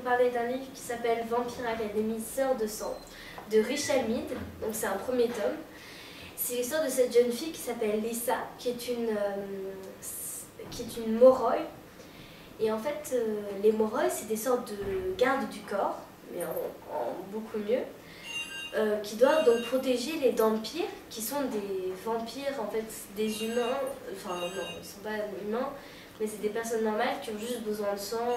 parler d'un livre qui s'appelle Vampire Academy, Sœur de sang, de Richelle Mead. Donc c'est un premier tome. C'est l'histoire de cette jeune fille qui s'appelle Lisa, qui est une Moroi. Et en fait, les Moroi, c'est des sortes de gardes du corps, mais en beaucoup mieux, qui doivent donc protéger les vampires, qui sont des vampires, en fait, des humains, enfin non, ils ne sont pas humains, mais c'est des personnes normales qui ont juste besoin de sang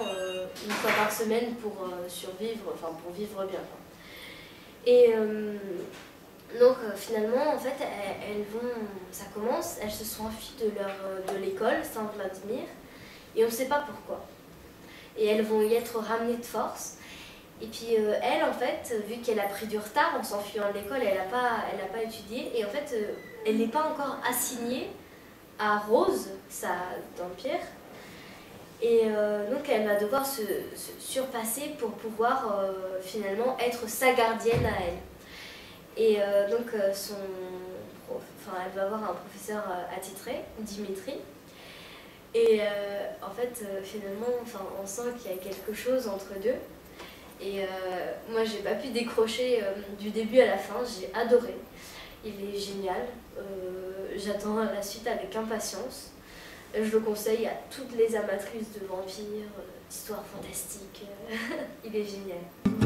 une fois par semaine pour survivre, enfin pour vivre bien. Et donc finalement, en fait, ça commence, elles se sont enfuies de l'école Saint-Vladimir, et on ne sait pas pourquoi. Et elles vont y être ramenées de force. Et puis elle, en fait, vu qu'elle a pris du retard en s'enfuyant de l'école, elle n'a pas étudié, et en fait, elle n'est pas encore assignée à Rose, sa vampire, et donc elle va devoir se surpasser pour pouvoir finalement être sa gardienne à elle. Et donc elle va avoir un professeur attitré, Dimitri, et en fait finalement on sent qu'il y a quelque chose entre deux. Et moi j'ai pas pu décrocher du début à la fin, j'ai adoré, il est génial, j'attends la suite avec impatience. Je le conseille à toutes les amatrices de vampires, d'histoires fantastiques, il est génial.